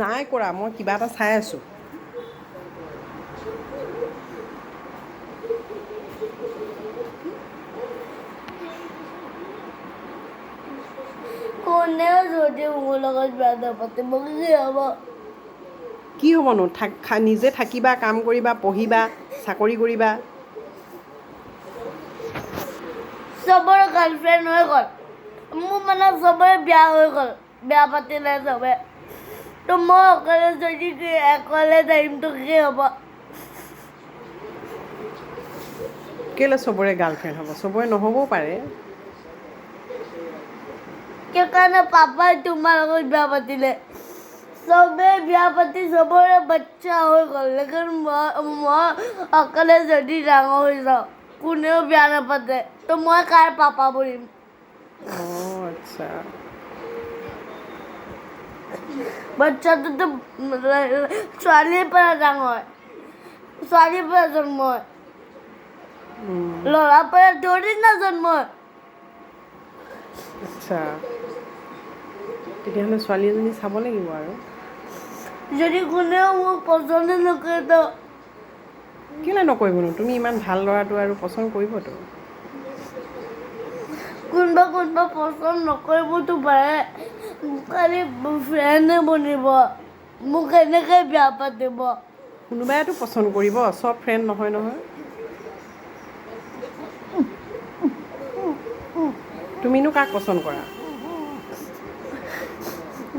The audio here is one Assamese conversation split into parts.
নাই কৰা, মই কিবা এটা চাই আছোঁ। কোনেও যদি মোৰ লগত বেয়া নাপাতে মোক কি হ'ব? কি হ'বনো? নিজে থাকিবা, কাম কৰিবা, পঢ়িবা, চাকৰি কৰিবা। চবৰে গাৰ্লফ্ৰেণ্ড হৈ গ'ল, মোৰ মানে চবৰে বিয়া হৈ গ'ল, বেয়া পাতিলে চবে। তো মই অকলে যদি অকলে টাইমটো কি হ'ব? কেলৈ চবৰে গাৰ্লফ্ৰেণ্ড হ'ব? চবৰে নহ'বও পাৰে। সেইকাৰণে পাপাই তোমাৰ লগত বিয়া পাতিলে। চবে বিয়া পাতি চবৰে বাচ্চা হৈ গ'ল, লেকিন মই অকলে যদি ডাঙৰ হৈ যাওঁ, কোনেও বিয়া নাপাতে, তো মই কাৰ পাপা বনিম? অঁ আচ্ছা। বাচ্চাটোতো ছোৱালীৰ পৰা ডাঙৰ হয়, ছোৱালীৰ পৰা জন্ম হয়, ল'ৰাৰ পৰা ধৰি না জন্ম হয়। আচ্ছা, তেতিয়াহ'লে ছোৱালী এজনী চাব লাগিব আৰু। যদি কোনেও মোক পচন্দ নকৰে তো কেলৈ নকৰিবনো? তুমি ইমান ভাল ল'ৰাটো আৰু পচন্দ কৰিবতো। কোনোবা পচন্দ নকৰিবতো পাৰে, খালি ফ্ৰেণ্ডে বনিব, মোক এনেকৈ বিয়া পাতিব। কোনোবাইতো পচন্দ কৰিব, চব ফ্ৰেণ্ড নহয় নহয়। তুমিনো কাক পচন্দ কৰা?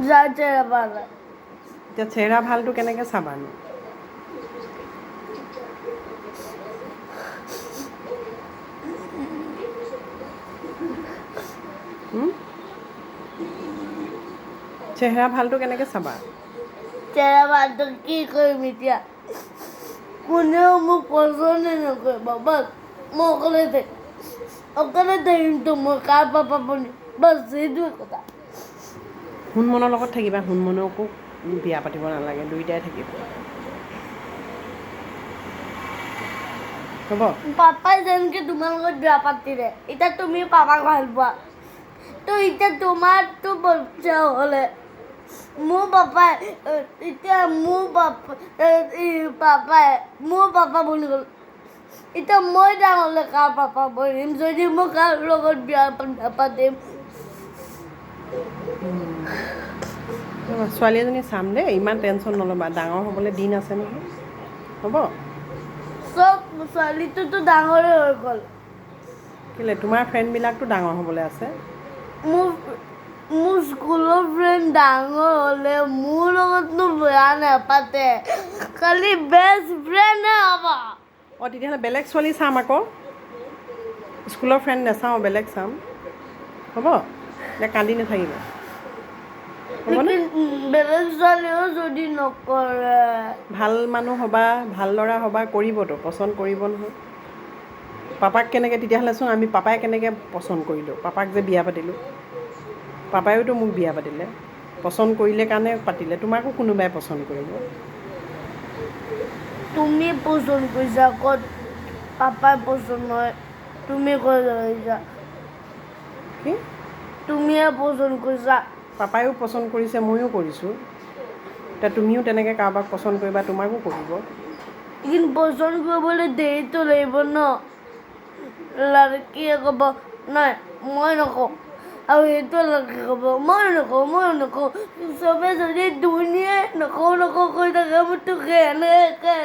যাৰ চেহেৰা ভাল হয়। এতিয়া চেহেৰা ভালটো কেনেকৈ চাবানো? চেহেৰা ভালটো কেনেকৈ চাবা? চেহেৰা ভালটো কি কৰিম এতিয়া? কোনেও মোক পচন্দে নকৰিব, বাছ মই অকলে থাকিমতো, মই কাৰ পাপা বনিম? বাছ সেইটোৱে কথা। হুনমনৰ লগত থাকিবা, হুনমনকো বিয়া পাতিব নালাগে, দুয়োটাই থাকিব। হ'ব? পাপাই যেনেকৈ তোমাৰ লগত বিয়া পাতিলে, এতিয়া তুমি পাপাক ভাল পোৱা, তো এতিয়া তোমাৰতো বাচ্চা হ'লে মোৰ পাপাই এতিয়া মোৰ পাপা বুলি গ'ল। এতিয়া মই ডাঙৰ হ'লে কাৰ পাপা বনিম যদি মই কাৰ লগত বিয়া নাপাতিম? ছোৱালী এজনী চাম দেই, ইমান টেনশ্যন নল'বা, ডাঙৰ হ'বলৈ দিন আছে নহয়। হ'ব? চব ছোৱালীটোতো ডাঙৰে হৈ গ'ল। কেলৈ? তোমাৰ ফ্ৰেণ্ডবিলাকতো ডাঙৰ হ'বলৈ আছে। মোৰ স্কুলৰ ফ্ৰেণ্ড ডাঙৰ হ'লে মোৰ লগতনো বেয়া নাপাতে, খালি বেষ্ট ফ্ৰেণ্ডহে হ'ব। অঁ তেতিয়াহ'লে বেলেগ ছোৱালী চাম আকৌ। স্কুলৰ ফ্ৰেণ্ড নাচাওঁ, বেলেগ চাম। হ'ব? এতিয়া কান্দি নাথাকিবা। হ'বনে? বেলেগ ছোৱালীও যদি নকৰে, ভাল মানুহ হ'বা, ভাল ল'ৰা হ'বা, কৰিবতো, পচন্দ কৰিব নহয়। পাপাক কেনেকৈ, তেতিয়াহ'লেচোন আমি পাপাই কেনেকৈ পচন্দ কৰিলোঁ? পাপাক যে বিয়া পাতিলোঁ, পাপায়েওতো মোক বিয়া পাতিলে, পচন্দ কৰিলে কাৰণে পাতিলে। তোমাকো কোনোবাই পচন্দ কৰিব। তুমি পচন্দ কৰিছা, ক'ত পাপাই পচন্দ নহয়? তুমি কৈ কৰিছা? কি? তুমিয়ে পচন্দ কৰিছা। পাপায়ো পচন্দ কৰিছে, ময়ো কৰিছোঁ। এতিয়া তুমিও তেনেকৈ কাৰোবাক পচন্দ কৰিবা, তোমাকো কৰিব। কিন্তু পচন্দ কৰিবলৈ দেৰিটো লাগিব ন? লড়কীয়ে ক'ব নাই মই নকওঁ, আৰু সেইটো লড়কীয়ে ক'ব মই নকওঁ। চবে যদি দুনিয়াই নকওঁ কৈ থাকে, মই তোক এনেকৈ